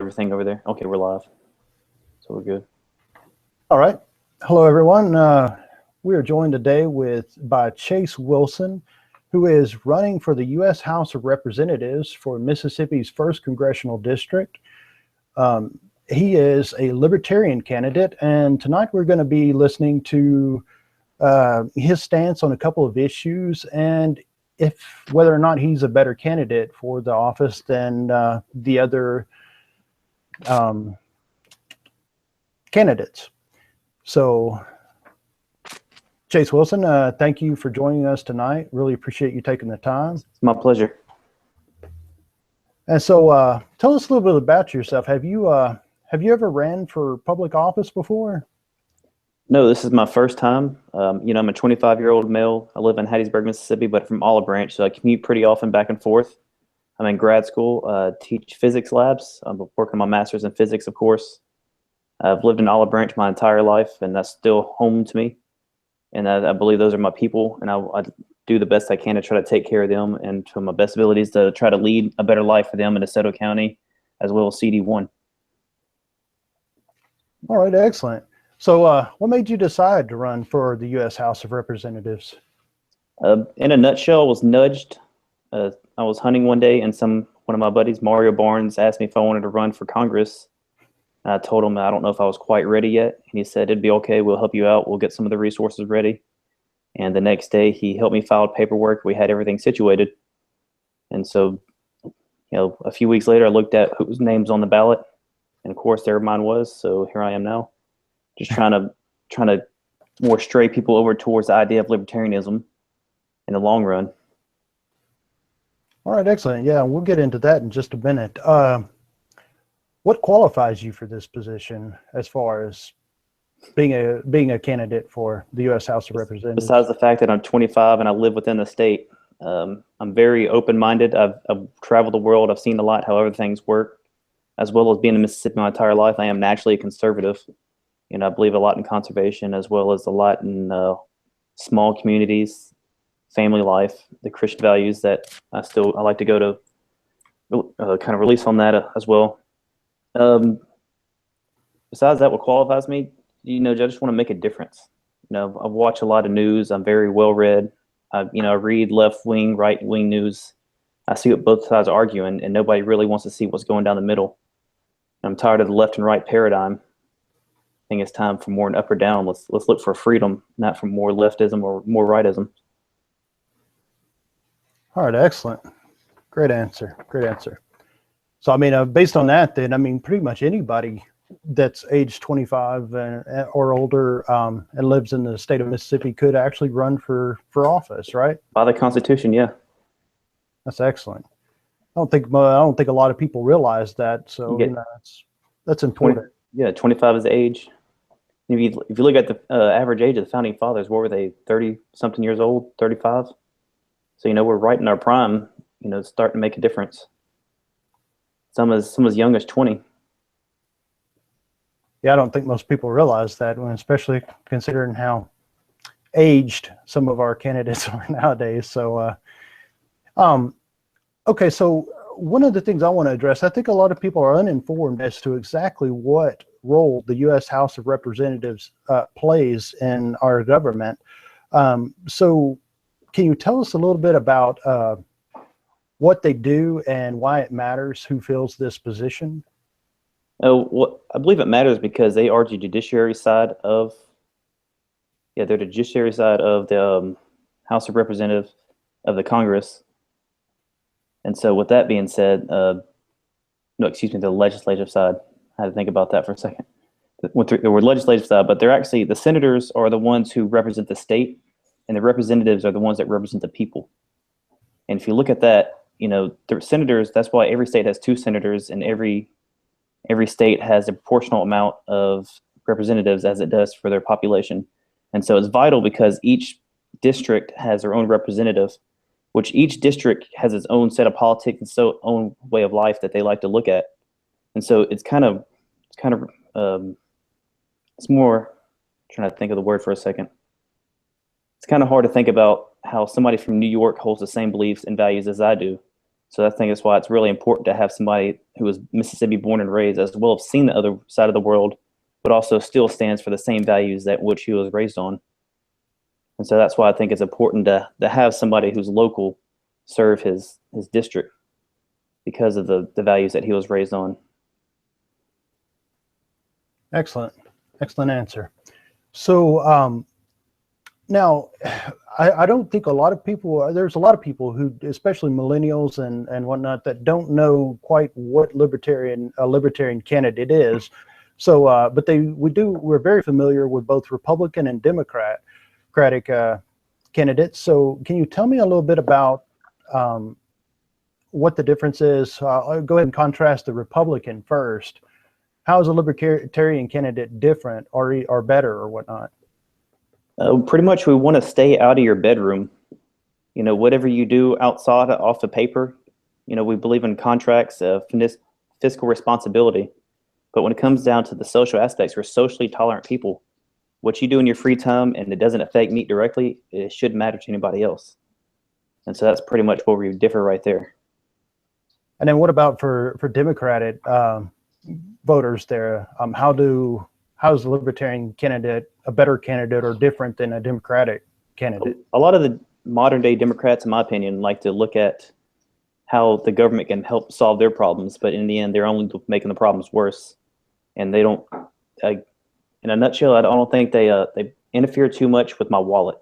everything over there? Okay, we're live. So we're good. All right. Hello, everyone. We are joined today by Chase Wison, who is running for the U.S. House of Representatives for Mississippi's 1st Congressional District. He is a Libertarian candidate, and tonight we're going to be listening to his stance on a couple of issues and whether or not he's a better candidate for the office than the other candidates. So, Chase Wison, thank you for joining us tonight. Really appreciate you taking the time. It's my pleasure. And so, tell us a little bit about yourself. Have you ever ran for public office before? No, this is my first time. I'm a 25-year-old male. I live in Hattiesburg, Mississippi, but from Olive Branch, so I commute pretty often back and forth. I'm in grad school, teach physics labs. I'm working my master's in physics, of course. I've lived in Olive Branch my entire life, and that's still home to me. And I believe those are my people, and I do the best I can to try to take care of them, and to my best abilities to try to lead a better life for them in DeSoto County, as well as CD1. All right, excellent. So what made you decide to run for the U.S. House of Representatives? In a nutshell, I was nudged. I was hunting one day, and one of my buddies, Mario Barnes, asked me if I wanted to run for Congress. I told him I don't know if I was quite ready yet. And he said, it'd be okay. We'll help you out. We'll get some of the resources ready. And the next day he helped me file paperwork. We had everything situated. And so, a few weeks later, I looked at whose name's on the ballot. And of course there mine was. So here I am now, just trying to more stray people over towards the idea of libertarianism in the long run. All right, excellent. Yeah, we'll get into that in just a minute. What qualifies you for this position as far as being a candidate for the U.S. House of Representatives? Besides the fact that I'm 25 and I live within the state, I'm very open-minded. I've traveled the world. I've seen a lot how other things work, as well as being in Mississippi my entire life. I am naturally a conservative. I believe a lot in conservation, as well as a lot in small communities, family life, the Christian values that I like to go to kind of release on that as well. Besides that, what qualifies me, I just want to make a difference. I've watched a lot of news. I'm very well read. I read left wing, right wing news. I see what both sides are arguing, and nobody really wants to see what's going down the middle. I'm tired of the left and right paradigm. I think it's time for more an up or down. Let's look for freedom, not for more leftism or more rightism. All right, excellent. Great answer. Great answer. So, based on that, then, pretty much anybody that's age 25 or older and lives in the state of Mississippi could actually run for office, right? By the Constitution, yeah. That's excellent. I don't think a lot of people realize that. So, that's important. 25 is the age. If you look at the average age of the founding fathers, what were they? 30-something years old, 35. So we're right in our prime. Starting to make a difference. Some as young as 20. Yeah, I don't think most people realize that, especially considering how aged some of our candidates are nowadays. So, okay, so one of the things I want to address, I think a lot of people are uninformed as to exactly what role the U.S. House of Representatives plays in our government. So can you tell us a little bit about what they do and why it matters who fills this position? Well, I believe it matters because they are the judiciary side of, they're the judiciary side of the House of Representatives of the Congress. And so with that being said, the legislative side. I had to think about that for a second. The word legislative side, but they're actually, the senators are the ones who represent the state, and the representatives are the ones that represent the people. And if you look at that, the senators, that's why every state has 2 senators, and every state has a proportional amount of representatives as it does for their population. And so it's vital because each district has their own representative, which each district has its own set of politics and own way of life that they like to look at. And so it's more, trying to think of the word for a second. It's kind of hard to think about how somebody from New York holds the same beliefs and values as I do. So I think that's why it's really important to have somebody who was Mississippi born and raised, as well as seen the other side of the world, but also still stands for the same values that which he was raised on. And so that's why I think it's important to have somebody who's local serve his district because of the values that he was raised on. Excellent. Excellent answer. So now, I don't think a lot of people, there's a lot of people who, especially millennials and whatnot, that don't know quite what a libertarian candidate is. So, but we're very familiar with both Republican and Democratic candidates. So can you tell me a little bit about what the difference is? I'll go ahead and contrast the Republican first. How is a libertarian candidate different or better or whatnot? Pretty much we want to stay out of your bedroom. You know, whatever you do outside off the paper, you know, we believe in contracts, fiscal responsibility. But when it comes down to the social aspects, we're socially tolerant people. What you do in your free time and it doesn't affect me directly, it shouldn't matter to anybody else. And so that's pretty much where we differ right there. And then what about for Democratic voters there? How is the libertarian candidate a better candidate or different than a Democratic candidate? A lot of the modern day Democrats, in my opinion, like to look at how the government can help solve their problems, but in the end, they're only making the problems worse. And they don't, in a nutshell, I don't think they interfere too much with my wallet.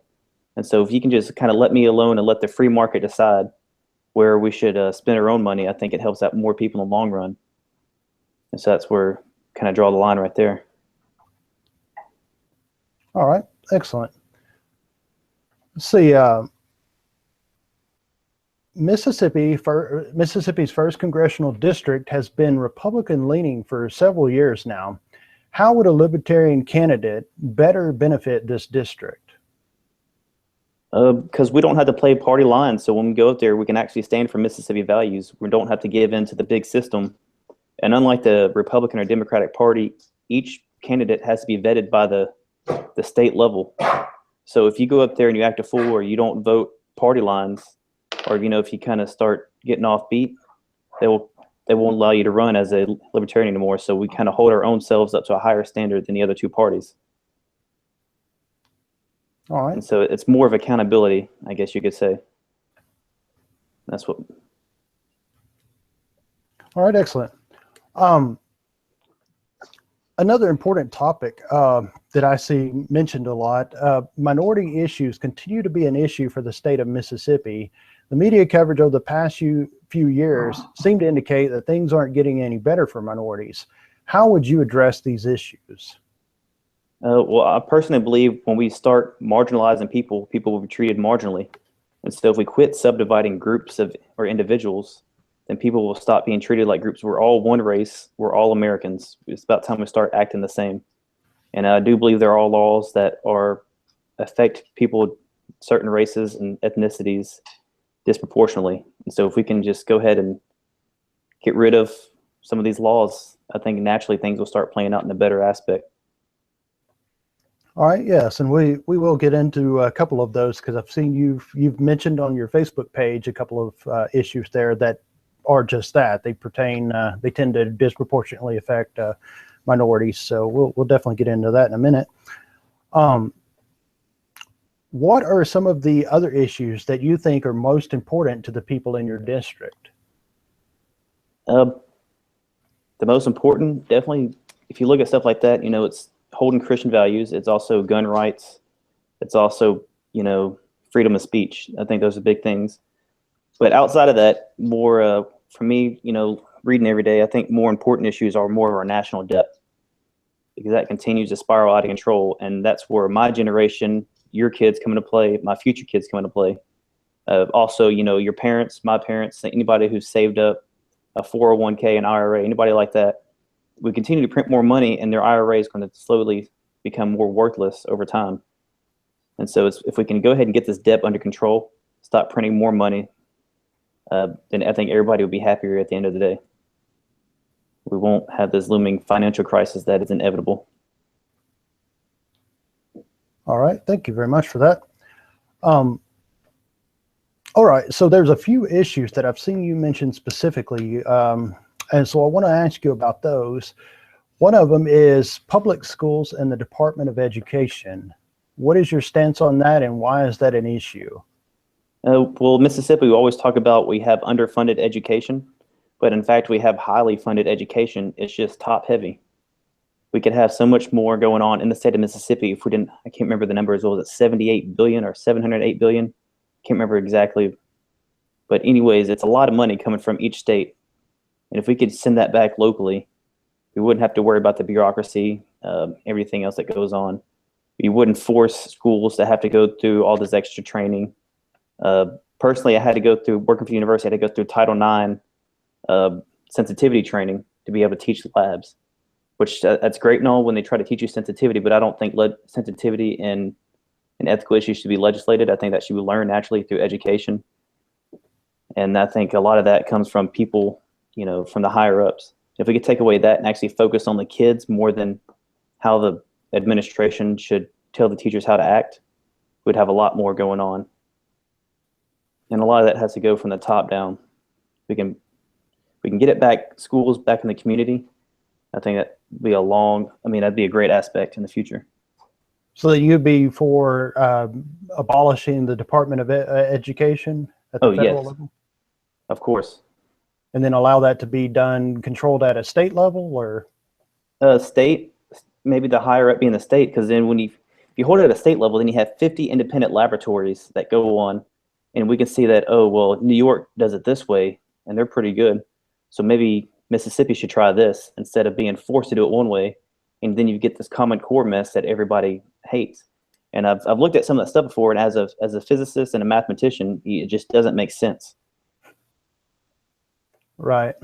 And so if you can just kind of let me alone and let the free market decide where we should spend our own money, I think it helps out more people in the long run. And so that's where kind of draw the line right there. All right, excellent. Let's see. Mississippi's first congressional district has been Republican leaning for several years now. How would a libertarian candidate better benefit this district? Because we don't have to play party lines. So when we go up there, we can actually stand for Mississippi values. We don't have to give in to the big system. And unlike the Republican or Democratic Party, each candidate has to be vetted by the state level. So if you go up there and you act a fool or you don't vote party lines, or if you kind of start getting off beat, they won't allow you to run as a libertarian anymore. So we kind of hold our own selves up to a higher standard than the other two parties. All right. And so it's more of accountability, I guess you could say. That's what. All right, excellent. Another important topic that I see mentioned a lot, minority issues continue to be an issue for the state of Mississippi. The media coverage over the past few years seem to indicate that things aren't getting any better for minorities. How would you address these issues? Well, I personally believe when we start marginalizing people will be treated marginally. And so if we quit subdividing groups or individuals, then people will stop being treated like groups. We're all one race. We're all Americans. It's about time we start acting the same. And I do believe there are laws that affect people, certain races and ethnicities disproportionately. And so if we can just go ahead and get rid of some of these laws, I think naturally things will start playing out in a better aspect. All right, yes, and we will get into a couple of those because I've seen you've mentioned on your Facebook page a couple of issues there that are just that. They tend to disproportionately affect minorities. So we'll definitely get into that in a minute. What are some of the other issues that you think are most important to the people in your district? The most important, definitely, if you look at stuff like that, it's holding Christian values. It's also gun rights. It's also, freedom of speech. I think those are big things. But outside of that, more for me, reading every day, I think more important issues are more of our national debt, because that continues to spiral out of control. And that's where my generation, your kids come into play, my future kids come into play. Also, your parents, my parents, anybody who's saved up a 401k, an IRA, anybody like that, we continue to print more money and their IRA is going to slowly become more worthless over time. And so if we can go ahead and get this debt under control, stop printing more money, then I think everybody will be happier at the end of the day. We won't have this looming financial crisis that is inevitable. All right, thank you very much for that. All right, so there's a few issues that I've seen you mention specifically, and so I want to ask you about those. One of them is public schools and the Department of Education. What is your stance on that, and why is that an issue? Well, Mississippi, we always talk about we have underfunded education, but in fact, we have highly funded education. It's just top heavy. We could have so much more going on in the state of Mississippi if we didn't. I can't remember the numbers. Was it 78 billion or 708 billion? Can't remember exactly. But anyways, it's a lot of money coming from each state. And if we could send that back locally, we wouldn't have to worry about the bureaucracy, everything else that goes on. We wouldn't force schools to have to go through all this extra training. Personally, I had to go through, working for the university, I had to go through Title IX sensitivity training to be able to teach labs, which that's great and all when they try to teach you sensitivity, but I don't think sensitivity and ethical issues should be legislated. I think that should be learned naturally through education. And I think a lot of that comes from people, from the higher ups. If we could take away that and actually focus on the kids more than how the administration should tell the teachers how to act, we'd have a lot more going on. And a lot of that has to go from the top down. We can get it back, schools back in the community. I think that'd be that'd be a great aspect in the future. So that you'd be for abolishing the Department of Education at the federal level? Of course. And then allow that to be controlled at a state level, or? State, maybe the higher up being the state, because then if you hold it at a state level, then you have 50 independent laboratories that go on, and we can see that, oh, well, New York does it this way, and they're pretty good. So maybe Mississippi should try this instead of being forced to do it one way, and then you get this Common Core mess that everybody hates. And I've looked at some of that stuff before, and as a physicist and a mathematician, it just doesn't make sense. Right.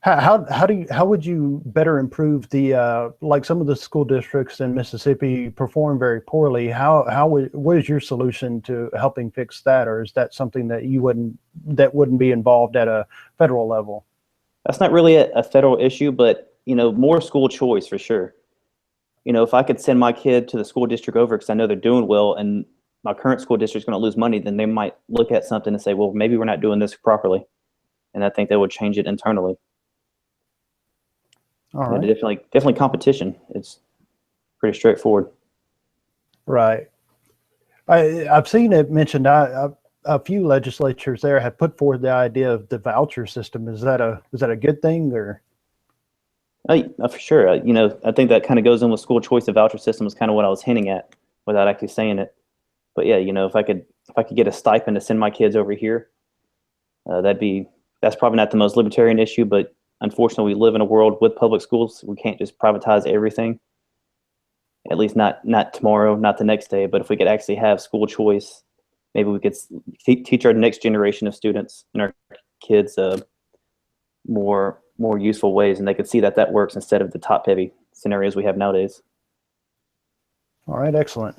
How would you better improve the like some of the school districts in Mississippi perform very poorly? What is your solution to helping fix that, or is that something that wouldn't be involved at a federal level? That's not really a federal issue, but more school choice for sure. If I could send my kid to the school district over because I know they're doing well, and my current school district's going to lose money, then they might look at something and say, well, maybe we're not doing this properly. And I think that would change it internally. All right. Definitely competition. It's pretty straightforward. Right. I've seen it mentioned. A few legislatures there have put forth the idea of the voucher system. Is that a good thing, or? For sure. I think that kind of goes in with school choice. The voucher system is kind of what I was hinting at without actually saying it. But yeah, if I could get a stipend to send my kids over here, that's probably not the most libertarian issue, but unfortunately we live in a world with public schools. We can't just privatize everything. At least not tomorrow, not the next day. But if we could actually have school choice, maybe we could teach our next generation of students and our kids more useful ways, and they could see that works instead of the top heavy scenarios we have nowadays. All right, excellent.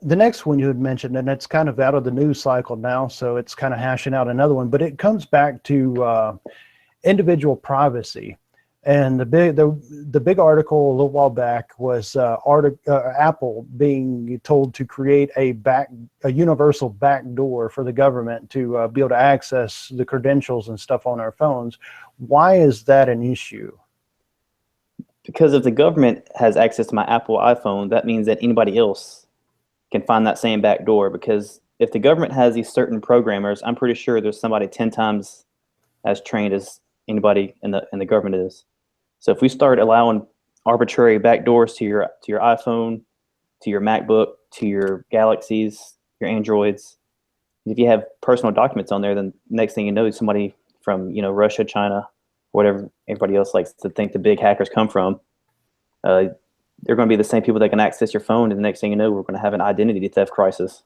The next one you had mentioned, and it's kind of out of the news cycle now, so it's kind of hashing out another one, but it comes back to individual privacy. And the big article a little while back was Apple being told to create a universal backdoor for the government to be able to access the credentials and stuff on our phones. Why is that an issue? Because if the government has access to my Apple iPhone, that means that anybody else can find that same backdoor. Because if the government has these certain programmers, I'm pretty sure there's somebody 10 times as trained as anybody in the government is. So if we start allowing arbitrary backdoors to your iPhone, to your MacBook, to your Galaxies, your Androids, if you have personal documents on there, then next thing you know, somebody from Russia, China, whatever everybody else likes to think the big hackers come from, they're going to be the same people that can access your phone, and the next thing you know, we're going to have an identity theft crisis.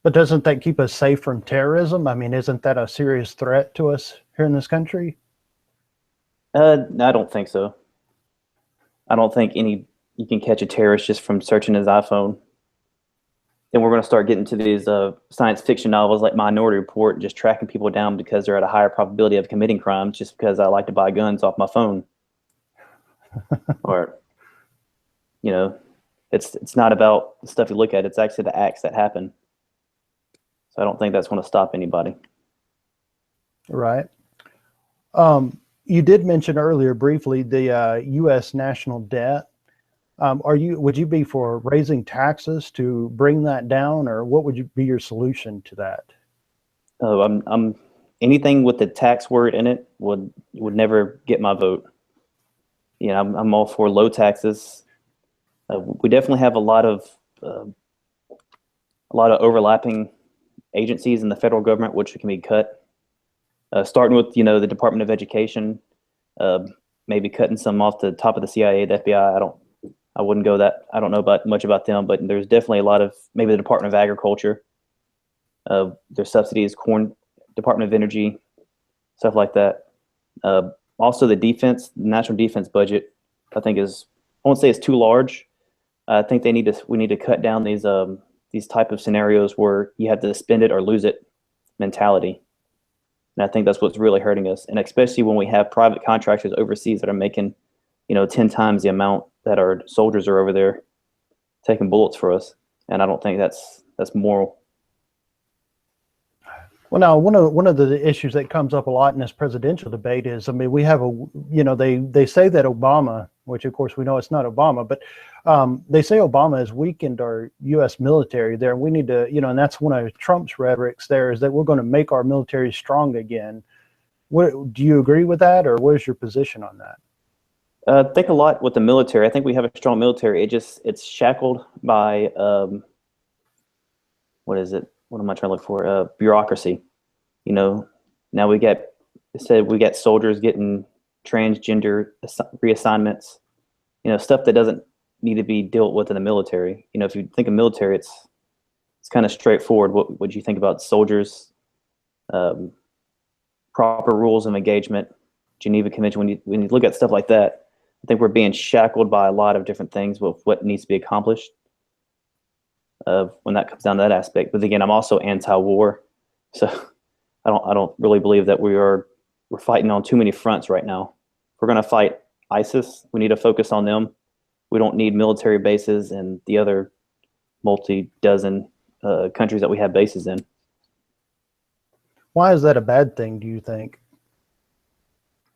But doesn't that keep us safe from terrorism? I mean, isn't that a serious threat to us here in this country? I don't think so. I don't think you can catch a terrorist just from searching his iPhone. Then we're going to start getting to these science fiction novels like Minority Report, just tracking people down because they're at a higher probability of committing crimes just because I like to buy guns off my phone. Or, it's not about the stuff you look at. It's actually the acts that happen. So I don't think that's going to stop anybody. Right. You did mention earlier briefly the U.S. national debt. Would you be for raising taxes to bring that down, or what would be your solution to that? I'm anything with the tax word in it would never get my vote. I'm all for low taxes. We definitely have a lot of overlapping agencies in the federal government which can be cut. Starting with the Department of Education, maybe cutting some off the top of the CIA, the FBI. I wouldn't go that. I don't know much about them, but there's definitely a lot of maybe the Department of Agriculture. Their subsidies, Department of Energy, stuff like that. Also, the national defense budget, I think I won't say it's too large. I think we need to cut down these type of scenarios where you have to spend it or lose it mentality. And I think that's what's really hurting us. And especially when we have private contractors overseas that are making, 10 times the amount that our soldiers are over there taking bullets for us. And I don't think that's moral. Well, now one of the issues that comes up a lot in this presidential debate is, I mean, we have they say that Obama, which of course we know it's not Obama, but they say Obama has weakened our U.S. military there. We need to, and that's one of Trump's rhetorics there, is that we're going to make our military strong again. Do you agree with that, or what is your position on that? I think a lot with the military. I think we have a strong military. It's shackled by what is it? What am I trying to look for? Bureaucracy. Now we got soldiers getting transgender reassignments. Stuff that doesn't need to be dealt with in the military. If you think of military, it's kind of straightforward. What would you think about soldiers? Proper rules of engagement, Geneva Convention. When you look at stuff like that, I think we're being shackled by a lot of different things with what needs to be accomplished. When that comes down to that aspect, but again, I'm also anti-war, so I don't really believe that we're fighting on too many fronts right now. If we're going to fight ISIS, we need to focus on them. We don't need military bases in the other multi-dozen countries that we have bases in. Why is that a bad thing, do you think?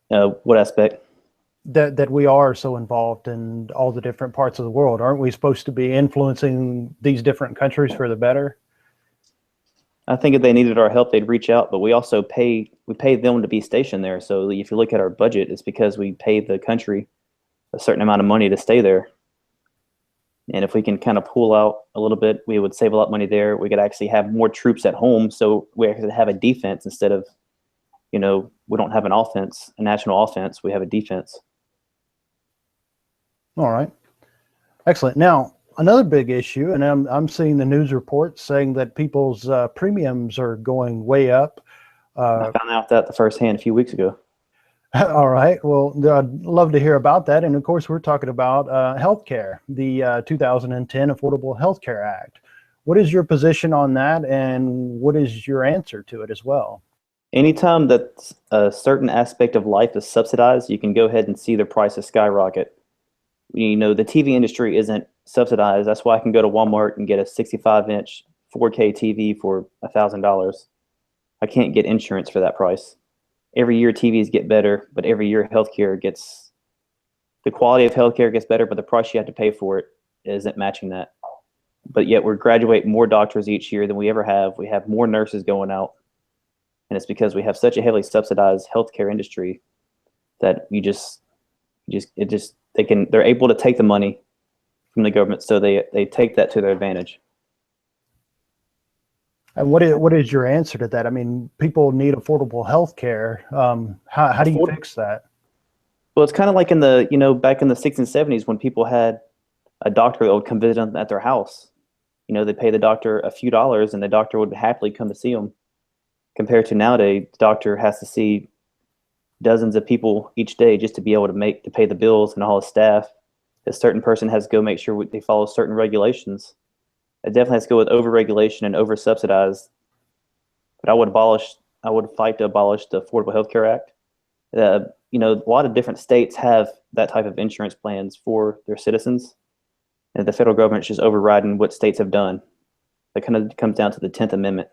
What aspect? That we are so involved in all the different parts of the world. Aren't we supposed to be influencing these different countries for the better? I think if they needed our help, they'd reach out, but we also pay them to be stationed there. So if you look at our budget, it's because we pay the country a certain amount of money to stay there. And if we can kind of pull out a little bit, we would save a lot of money there. We could actually have more troops at home, so we actually have a defense instead of, we don't have a national offense. We have a defense. All right. Excellent. Now, another big issue, and I'm seeing the news reports saying that people's premiums are going way up. I found out that the first hand a few weeks ago. All right. Well, I'd love to hear about that. And of course, we're talking about healthcare, the 2010 Affordable Health Care Act. What is your position on that, and what is your answer to it as well? Anytime that a certain aspect of life is subsidized, you can go ahead and see the prices skyrocket. The TV industry isn't subsidized. That's why I can go to Walmart and get a 65-inch 4K TV for $1,000. I can't get insurance for that price. Every year TVs get better, but every year the quality of healthcare gets better, but the price you have to pay for it isn't matching that. But yet we're graduating more doctors each year than we ever have. We have more nurses going out. And it's because we have such a heavily subsidized healthcare industry that they're able to take the money from the government, so they take that to their advantage. And what is your answer to that? I mean, people need affordable health care. How do you fix that? Well, it's kind of like back in the 60s and 70s when people had a doctor that would come visit them at their house. They pay the doctor a few dollars and the doctor would happily come to see them. Compared to nowadays, the doctor has to see dozens of people each day just to be able to pay the bills, and all his staff. A certain person has to go make sure they follow certain regulations. It definitely has to go with over-regulation and over-subsidized. But I would fight to abolish the Affordable Health Care Act. A lot of different states have that type of insurance plans for their citizens, and the federal government is just overriding what states have done. It kind of comes down to the 10th Amendment.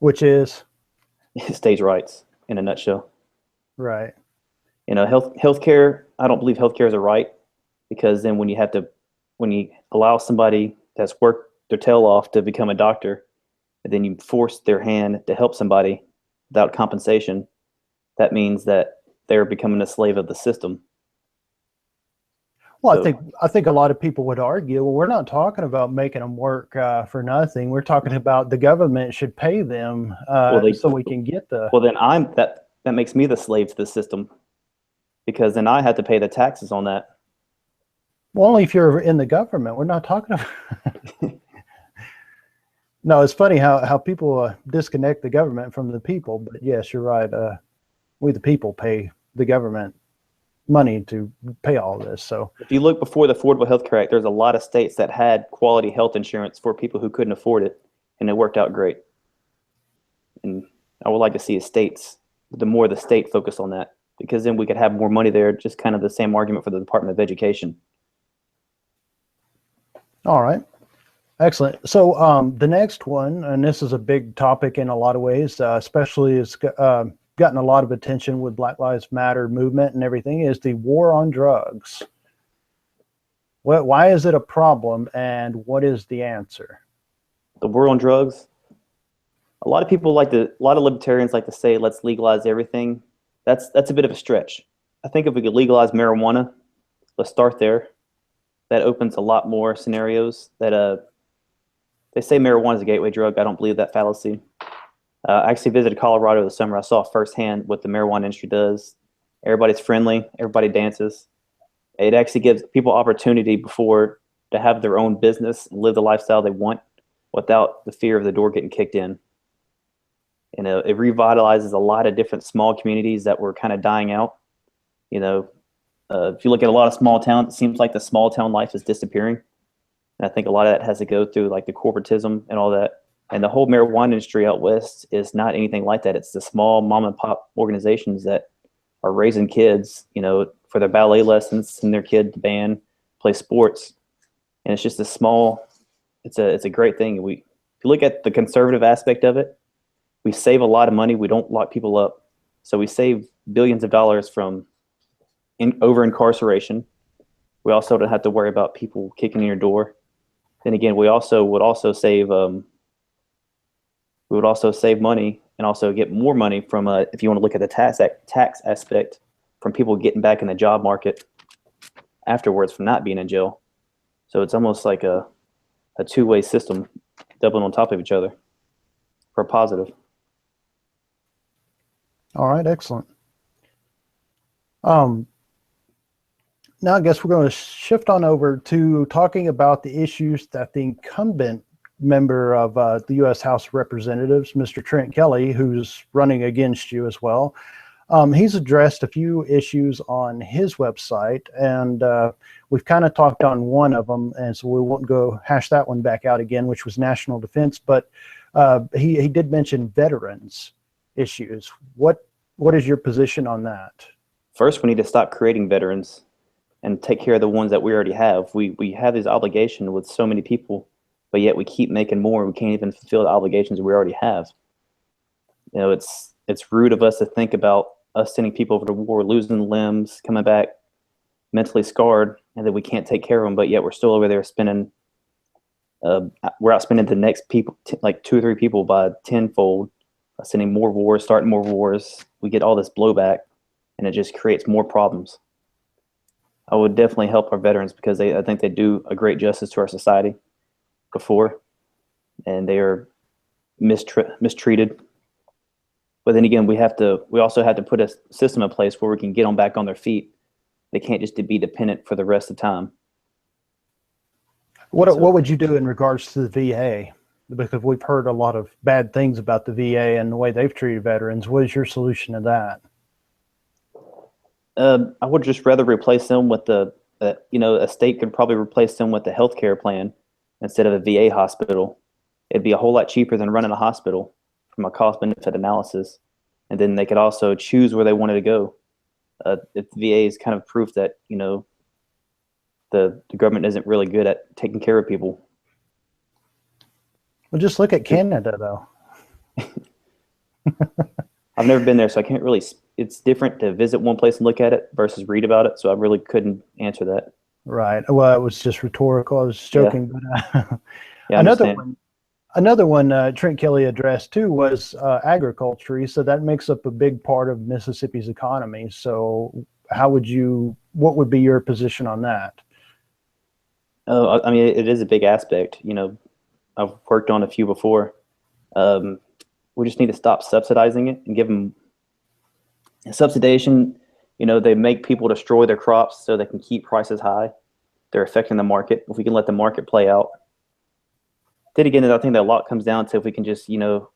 Which is States' rights in a nutshell. right. Healthcare. I don't believe healthcare is a right, because then when you allow somebody that's worked their tail off to become a doctor, and then you force their hand to help somebody without compensation, that means that they're becoming a slave of the system. Well, So, I think a lot of people would argue, well, we're not talking about making them work for nothing. We're talking about the government should pay them well, so we can get the. then that makes me the slave to the system, because then I have to pay the taxes on that. Well, only if you're in the government. We're not talking about. No, it's funny how people disconnect the government from the people. But yes, you're right. We the people pay the government money to pay all this. So If you look before the Affordable Health Care Act, there's a lot of states that had quality health insurance for people who couldn't afford it, and it worked out great. And I would like to see the more the state focus on that, because then we could have more money there. Just kind of the same argument for the Department of Education. all right. Excellent. So the next one, and this is a big topic in a lot of ways, especially it's gotten a lot of attention with Black Lives Matter movement and everything, is the war on drugs. Why is it a problem, and what is the answer? The war on drugs. A lot of libertarians like to say, let's legalize everything. That's a bit of a stretch. I think if we could legalize marijuana, let's start there. That opens a lot more scenarios. They say marijuana is a gateway drug. I don't believe that fallacy. I actually visited Colorado this summer. I saw firsthand what the marijuana industry does. Everybody's friendly. Everybody dances. It actually gives people opportunity to have their own business and live the lifestyle they want without the fear of the door getting kicked in. It revitalizes a lot of different small communities that were kind of dying out. If you look at a lot of small towns, it seems like the small town life is disappearing. And I think a lot of that has to go through like the corporatism and all that. And the whole marijuana industry out west is not anything like that. It's the small mom and pop organizations that are raising kids, for their ballet lessons, send their kid to band, play sports. And it's just it's a great thing. If you look at the conservative aspect of it, we save a lot of money. We don't lock people up. So we save billions of dollars from over incarceration. We also don't have to worry about people kicking in your door. Then again, we would also save money, and also get more money from if you want to look at the tax aspect, from people getting back in the job market afterwards from not being in jail. So it's almost like a two-way system, doubling on top of each other for a positive. All right, excellent. Now I guess we're going to shift on over to talking about the issues that the incumbent member of the U.S. House of Representatives, Mr. Trent Kelly, who's running against you as well. He's addressed a few issues on his website, and we've kind of talked on one of them, and so we won't go hash that one back out again, which was national defense. But he did mention veterans issues. What is your position on that? First, we need to stop creating veterans and take care of the ones that we already have. We have this obligation with so many people, but yet we keep making more. We can't even fulfill the obligations we already have. It's rude of us to think about us sending people over to war, losing limbs, coming back mentally scarred, and that we can't take care of them, but yet we're still over there spending, we're outspending the next people, like 2 or 3 people by tenfold, sending more wars, starting more wars. We get all this blowback, and it just creates more problems. I would definitely help our veterans, because I think they do a great justice to our society before, and they are mistreated. But then again, we also have to put a system in place where we can get them back on their feet. They can't just be dependent for the rest of the time. What would you do in regards to the VA? Because we've heard a lot of bad things about the VA and the way they've treated veterans. What is your solution to that? I would just rather replace them with a state could probably replace them with a healthcare plan instead of a VA hospital. It'd be a whole lot cheaper than running a hospital from a cost-benefit analysis. And then they could also choose where they wanted to go. The VA is kind of proof that, the government isn't really good at taking care of people. Well, just look at Canada, though. I've never been there, so I can't really. It's different to visit one place and look at it versus read about it. So I really couldn't answer that. Right. Well, it was just rhetorical. I was Yeah, joking, but yeah, I another understand. one. Another one Trent Kelly addressed too was agriculture. He said that makes up a big part of Mississippi's economy. So, what would be your position on that? I mean, it is a big aspect. You know, I've worked on a few before. Um, we just need to stop subsidizing it and give them subsidization. You know, they make people destroy their crops so they can keep prices high. They're affecting the market. If we can let the market play out, then again, I think that a lot comes down to if we can just, you know,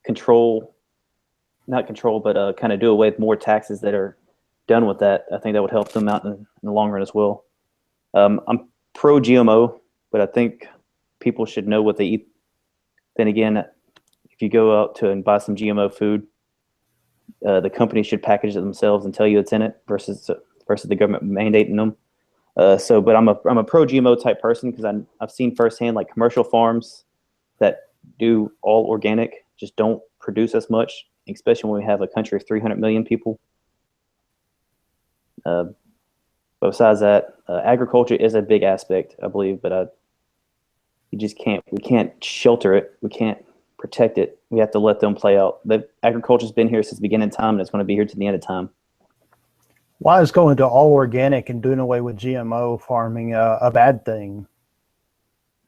control, not control, but kind of do away with more taxes that are done with that. I think that would help them out in the long run as well. I'm pro GMO, but I think people should know what they eat. Then again, if you go out to and buy some GMO food, the company should package it themselves and tell you it's in it versus the government mandating them. But I'm a pro GMO type person because I've seen firsthand like commercial farms that do all organic just don't produce as much, especially when we have a country of 300 million people. But besides that, agriculture is a big aspect, I believe, but you just can't. We can't shelter it. We can't protect it. We have to let them play out. Agriculture's been here since the beginning of time, and it's going to be here to the end of time. Why is going to all organic and doing away with GMO farming a bad thing?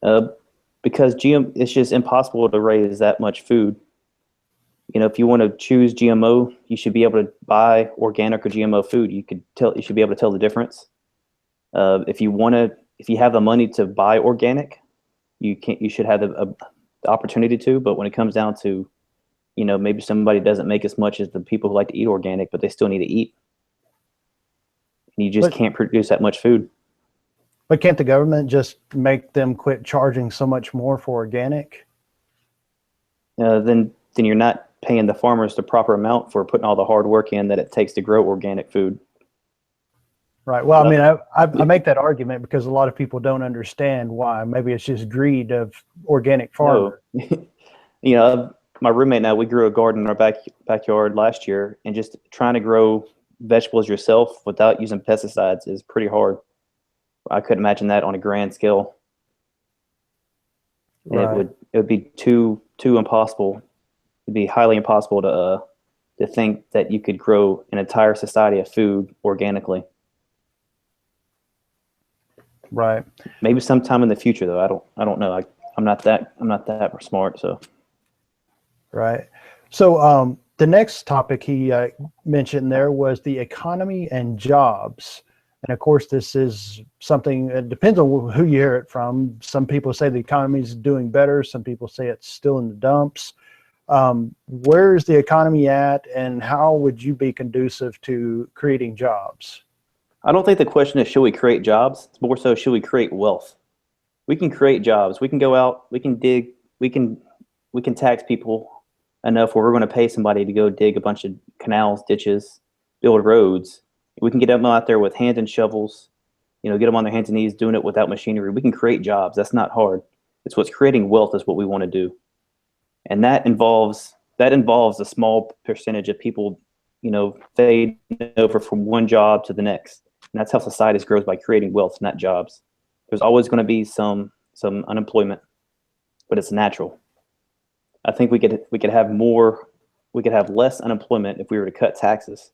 Because it's just impossible to raise that much food. You know, if you want to choose GMO, you should be able to buy organic or GMO food. You should be able to tell the difference. If you have the money to buy organic, you should have the opportunity to. But when it comes down to, you know, maybe somebody doesn't make as much as the people who like to eat organic, but they still need to eat. And you just can't produce that much food. But can't the government just make them quit charging so much more for organic? Then you're not paying the farmers the proper amount for putting all the hard work in that it takes to grow organic food. Right. Well, I mean, I make that argument because a lot of people don't understand why. Maybe it's just greed of organic farmers. No. You know, my roommate and I, we grew a garden in our backyard last year, and just trying to grow vegetables yourself without using pesticides is pretty hard. I couldn't imagine that on a grand scale. Right. It would be too impossible. It'd be highly impossible to think that you could grow an entire society of food organically. Right. Maybe sometime in the future, though. I don't know. I'm not that smart. So. Right. So the next topic he mentioned there was the economy and jobs. And of course, this is something, it depends on who you hear it from. Some people say the economy is doing better. Some people say it's still in the dumps. Where is the economy at, and how would you be conducive to creating jobs? I don't think the question is should we create jobs. It's more so should we create wealth. We can create jobs. We can go out. We can dig. We can tax people enough where we're going to pay somebody to go dig a bunch of canals, ditches, build roads. We can get them out there with hands and shovels. You know, get them on their hands and knees doing it without machinery. We can create jobs. That's not hard. It's what's creating wealth is what we want to do, and that involves a small percentage of people, you know, fade over from one job to the next. And that's how society grows, by creating wealth, not jobs. There's always going to be some unemployment, but it's natural. I think we could have less unemployment if we were to cut taxes.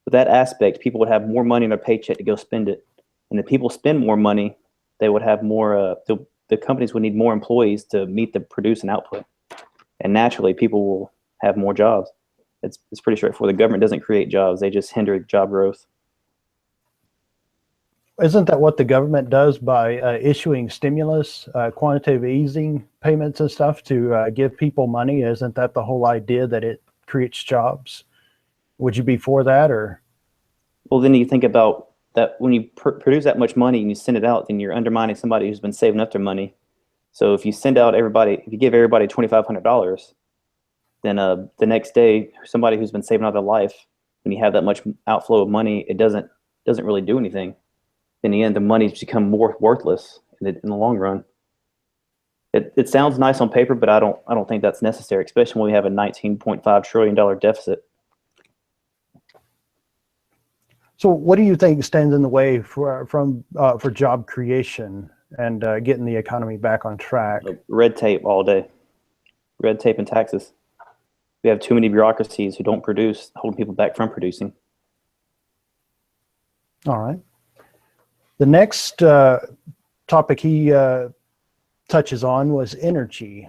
With that aspect, people would have more money in their paycheck to go spend it. And if people spend more money, they would have more, the companies would need more employees to meet the produce and output. And naturally, people will have more jobs. It's pretty straightforward. The government doesn't create jobs. They just hinder job growth. Isn't that what the government does by issuing stimulus, quantitative easing payments and stuff to give people money? Isn't that the whole idea, that it creates jobs? Would you be for that, or? Well, then you think about that when you produce that much money and you send it out, then you're undermining somebody who's been saving up their money. So if you give everybody $2,500, then the next day, somebody who's been saving all their life, when you have that much outflow of money, it doesn't really do anything. In the end, the money's become more worthless in the long run. It sounds nice on paper, but I don't think that's necessary, especially when we have a $19.5 trillion deficit. So what do you think stands in the way for job creation and getting the economy back on track? Red tape all day. Red tape and taxes. We have too many bureaucracies who don't produce, holding people back from producing. All right. The next topic he touches on was energy.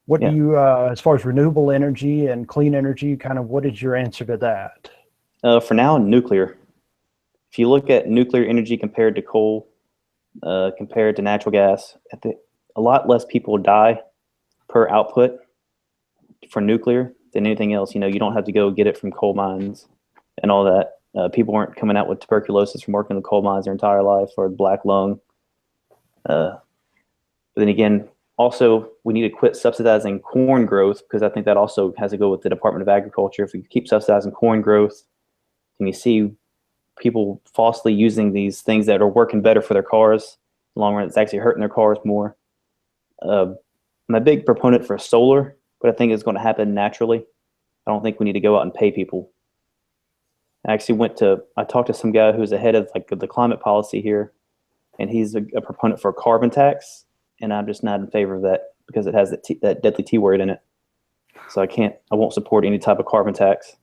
What do you, as far as renewable energy and clean energy, kind of what is your answer to that? For now, nuclear. If you look at nuclear energy compared to coal, compared to natural gas, a lot less people die per output for nuclear than anything else. You know, you don't have to go get it from coal mines and all that. People weren't coming out with tuberculosis from working in the coal mines their entire life, or black lung. But then again, also, we need to quit subsidizing corn growth, because I think that also has to go with the Department of Agriculture. If we keep subsidizing corn growth, and you see people falsely using these things that are working better for their cars, in the long run, it's actually hurting their cars more. I'm a big proponent for solar, but I think it's going to happen naturally. I don't think we need to go out and pay people. I talked to some guy who's the head of the climate policy here, and he's a proponent for a carbon tax. And I'm just not in favor of that, because it has that deadly T word in it. So I won't support any type of carbon tax.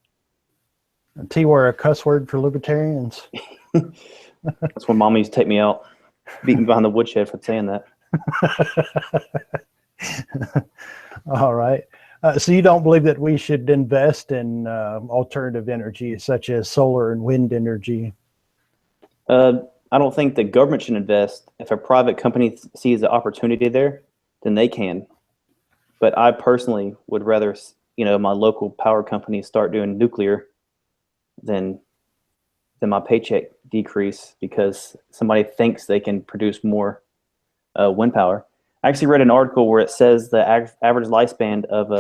A T word, a cuss word for libertarians. That's when Mama used to take me out, beat me behind the woodshed for saying that. All right. So you don't believe that we should invest in alternative energy, such as solar and wind energy? I don't think the government should invest. If a private company sees the opportunity there, then they can. But I personally would rather, my local power company start doing nuclear than my paycheck decrease because somebody thinks they can produce more wind power. I actually read an article where it says the average lifespan of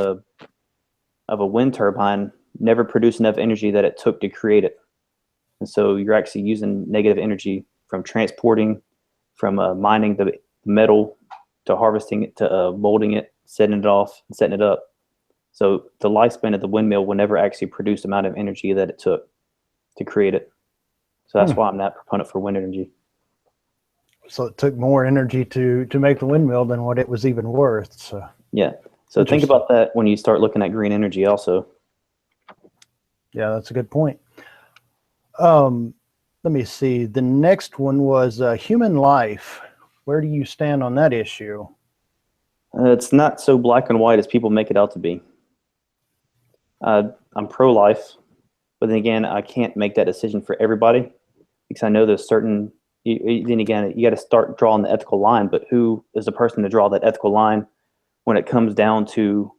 a wind turbine never produced enough energy that it took to create it. And so you're actually using negative energy from transporting, from mining the metal, to harvesting it, to molding it, setting it off, and setting it up. So the lifespan of the windmill will never actually produce the amount of energy that it took to create it. So that's why I'm not a proponent for wind energy. So it took more energy to make the windmill than what it was even worth. So yeah. So think about that when you start looking at green energy also. Yeah, that's a good point. Let me see. The next one was human life. Where do you stand on that issue? It's not so black and white as people make it out to be. I'm pro-life, but then again, I can't make that decision for everybody, because I know there's certain. Then again, you got to start drawing the ethical line. But who is the person to draw that ethical line when it comes down to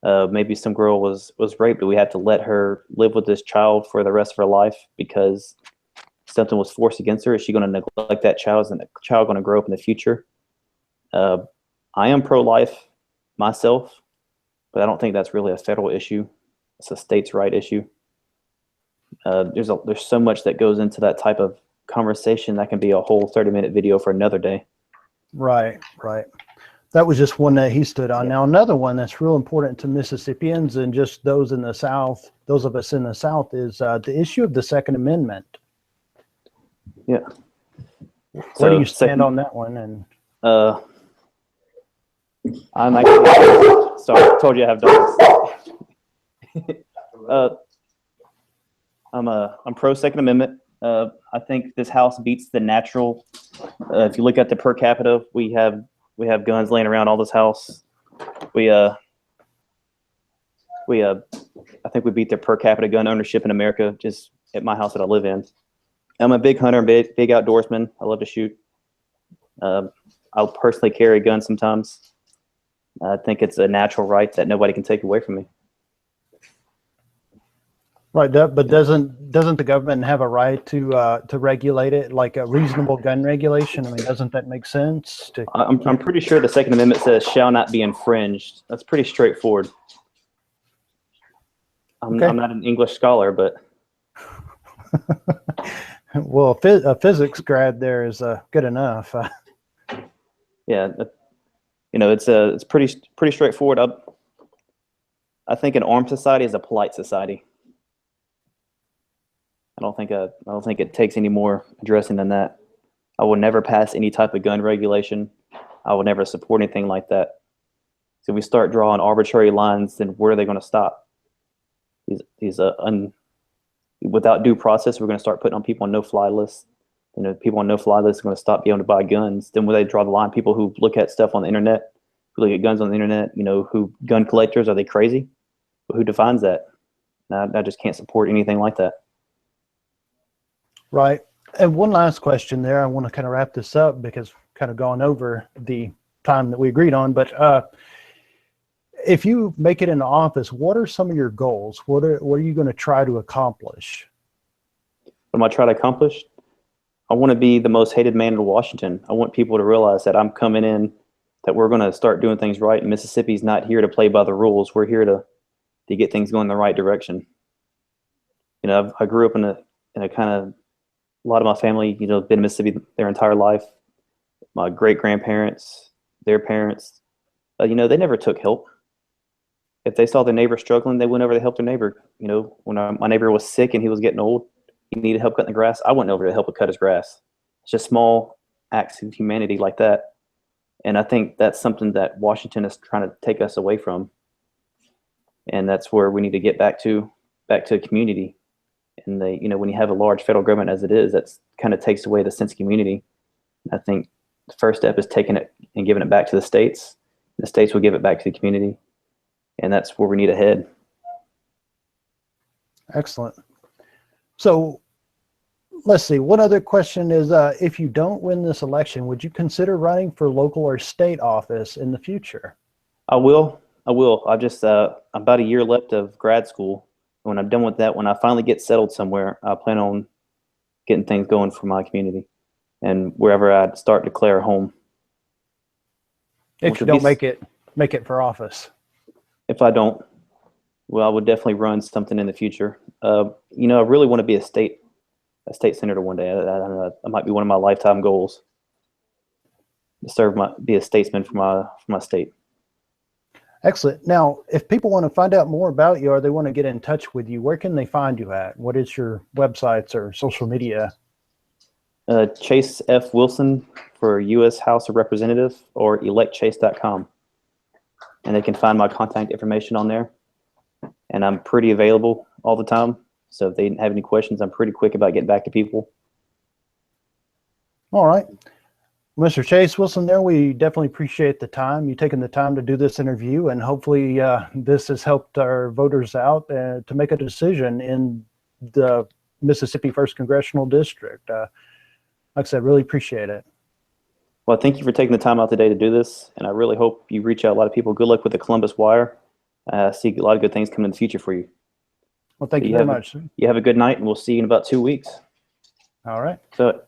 maybe some girl was raped? Do we have to let her live with this child for the rest of her life because something was forced against her? Is she going to neglect that child? Is the child going to grow up in the future? I am pro-life myself, but I don't think that's really a federal issue. It's a states' right issue. There's so much that goes into that type of conversation that can be a whole 30-minute video for another day. Right. That was just one that he stood on. Now, another one that's real important to Mississippians and just those in the South, those of us in the South, is the issue of the Second Amendment. Yeah. Where do you stand on that one? And I'm actually sorry. I told you I have dogs. I'm pro Second Amendment. I think this House beats the natural. If you look at the per capita, we have guns laying around all this house. I think we beat the per capita gun ownership in America just at my house that I live in. I'm a big hunter, big outdoorsman. I love to shoot. I'll personally carry a gun sometimes. I think it's a natural right that nobody can take away from me. Right, but doesn't the government have a right to regulate it, like a reasonable gun regulation? I mean, doesn't that make sense? I'm pretty sure the Second Amendment says shall not be infringed. That's pretty straightforward. I'm not an English scholar, but well, a physics grad there is good enough. Yeah, it's pretty straightforward. I think an armed society is a polite society. I don't think it takes any more addressing than that. I will never pass any type of gun regulation. I will never support anything like that. So if we start drawing arbitrary lines, then where are they going to stop? Without due process, we're going to start putting on people on no-fly lists. People on no-fly lists are going to stop being able to buy guns. Then where they draw the line, people who look at stuff on the internet, who look at guns on the internet, who gun collectors, are they crazy? But who defines that? I just can't support anything like that. Right. And one last question there. I want to kind of wrap this up because we've kind of gone over the time that we agreed on. But if you make it into office, what are some of your goals? What are you going to try to accomplish? What am I trying to accomplish? I want to be the most hated man in Washington. I want people to realize that I'm coming in, that we're going to start doing things right. And Mississippi's not here to play by the rules. We're here to get things going in the right direction. I grew up in a kind of, a lot of my family, been in Mississippi their entire life. My great grandparents, their parents, they never took help. If they saw their neighbor struggling, they went over to help their neighbor. When my neighbor was sick and he was getting old, he needed help cutting the grass, I went over to help him cut his grass. It's just small acts of humanity like that. And I think that's something that Washington is trying to take us away from. And that's where we need to get back to community. And when you have a large federal government as it is, that's kind of takes away the sense of community. I think the first step is taking it and giving it back to the states. The states will give it back to the community. And that's where we need to head. Excellent. So let's see. One other question is, if you don't win this election, would you consider running for local or state office in the future? I will. I just, I'm about a year left of grad school. When I'm done with that, when I finally get settled somewhere, I plan on getting things going for my community and wherever I start to declare home. If you don't make it for office. If I don't, well, I would definitely run something in the future. I really want to be a state senator one day. That might be one of my lifetime goals. To be a statesman for my state. Excellent. Now, if people want to find out more about you or they want to get in touch with you, where can they find you at? What is your websites or social media? Chase F. Wilson for U.S. House of Representative or electchase.com. And they can find my contact information on there. And I'm pretty available all the time. So if they have any questions, I'm pretty quick about getting back to people. All right. Mr. Chase Wison there, we definitely appreciate the time. You taking the time to do this interview, and hopefully this has helped our voters out to make a decision in the Mississippi 1st Congressional District. Like I said, really appreciate it. Well, thank you for taking the time out today to do this, and I really hope you reach out a lot of people. Good luck with the Columbus Wire. See a lot of good things coming in the future for you. Well, thank you very much. You have a good night, and we'll see you in about 2 weeks. All right. So